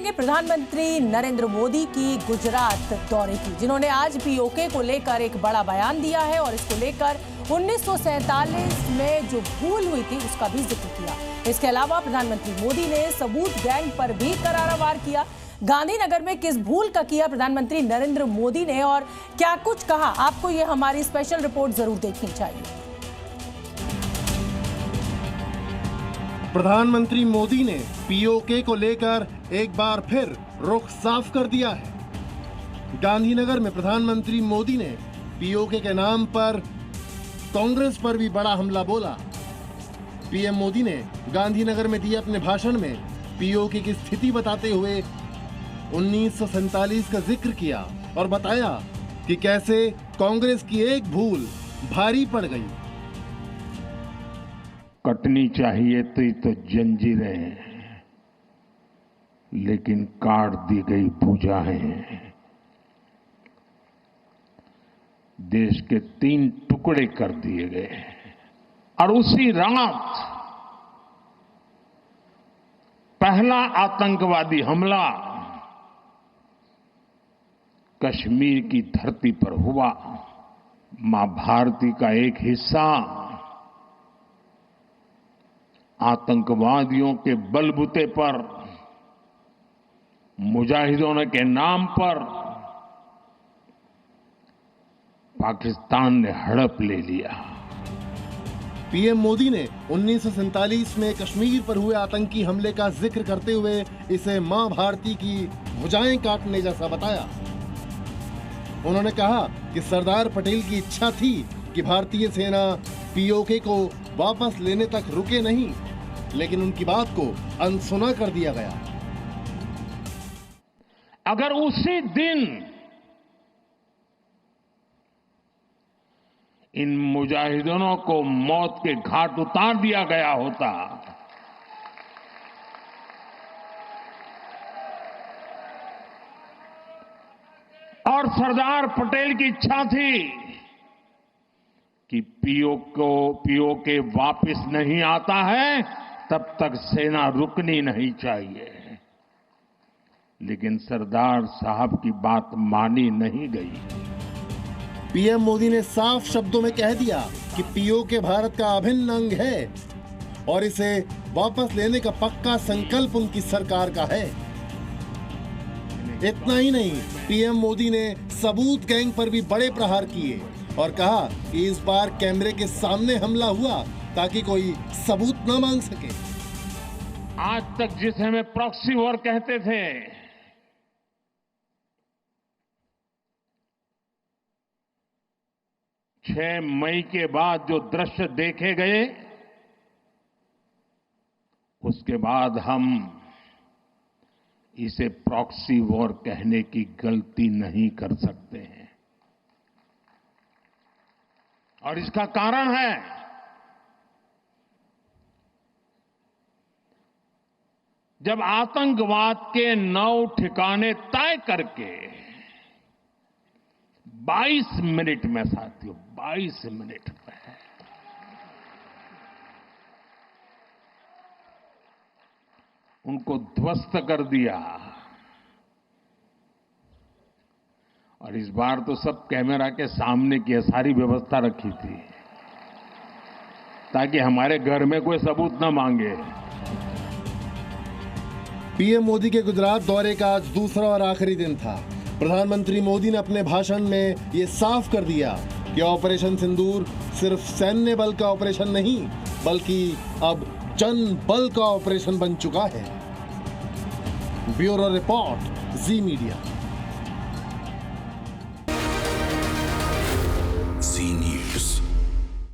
करेंगे प्रधानमंत्री नरेंद्र मोदी की गुजरात दौरे की, जिन्होंने आज पीओके को लेकर एक बड़ा बयान दिया है और इसको लेकर 1947 में जो भूल हुई थी उसका भी जिक्र किया। इसके अलावा प्रधानमंत्री मोदी ने सबूत गैंग पर भी करारा वार किया। गांधीनगर में किस भूल का किया प्रधानमंत्री नरेंद्र मोदी ने और क्या कुछ कहा, आपको ये हमारी स्पेशल रिपोर्ट जरूर देखनी चाहिए। प्रधानमंत्री मोदी ने पीओके को लेकर एक बार फिर रुख साफ कर दिया है। गांधीनगर में प्रधानमंत्री मोदी ने पीओके के नाम पर कांग्रेस पर भी बड़ा हमला बोला। पीएम मोदी ने गांधीनगर में दिए अपने भाषण में पीओके की स्थिति बताते हुए 1947 का जिक्र किया और बताया कि कैसे कांग्रेस की एक भूल भारी पड़ गई। कटनी चाहिए थी तो जंजीरें, लेकिन काट दी गई भुजाएं। देश के 3 टुकड़े कर दिए गए और उसी रात पहला आतंकवादी हमला कश्मीर की धरती पर हुआ। मां भारती का एक हिस्सा आतंकवादियों के बलबूते पर, मुजाहिदों के नाम पर पाकिस्तान ने हड़प ले लिया। पीएम मोदी ने 1947 में कश्मीर पर हुए आतंकी हमले का जिक्र करते हुए इसे मां भारती की भुजाएं काटने जैसा बताया। उन्होंने कहा कि सरदार पटेल की इच्छा थी कि भारतीय सेना पीओके को वापस लेने तक रुके नहीं, लेकिन उनकी बात को अनसुना कर दिया गया। अगर उसी दिन इन मुजाहिदों को मौत के घाट उतार दिया गया होता और सरदार पटेल की इच्छा थी कि पीओके वापस नहीं आता है, तब तक सेना रुकनी नहीं चाहिए, लेकिन सरदार साहब की बात मानी नहीं गई। पीएम मोदी ने साफ शब्दों में कह दिया कि पीओके भारत का अभिन्न अंग है और इसे वापस लेने का पक्का संकल्प उनकी सरकार का है। इतना ही नहीं, पीएम मोदी ने सबूत गैंग पर भी बड़े प्रहार किए और कहा कि इस बार कैमरे के सामने हमला हुआ ताकि कोई सबूत न मांग सके। आज तक जिसे हमें प्रॉक्सी वॉर कहते थे, 6 मई के बाद जो दृश्य देखे गए, उसके बाद हम इसे प्रॉक्सी वॉर कहने की गलती नहीं कर सकते हैं। और इसका कारण है जब आतंकवाद के 9 ठिकाने तय करके 22 मिनट में, साथियों 22 मिनट में उनको ध्वस्त कर दिया। और इस बार तो सब कैमरा के सामने की सारी व्यवस्था रखी थी ताकि हमारे घर में कोई सबूत न मांगे। पीएम मोदी के गुजरात दौरे का आज दूसरा और आखिरी दिन था। प्रधानमंत्री मोदी ने अपने भाषण में ये साफ कर दिया कि ऑपरेशन सिंदूर सिर्फ सैन्य बल का ऑपरेशन नहीं, बल्कि अब जन बल का ऑपरेशन बन चुका है। ब्यूरो रिपोर्ट, जी मीडिया।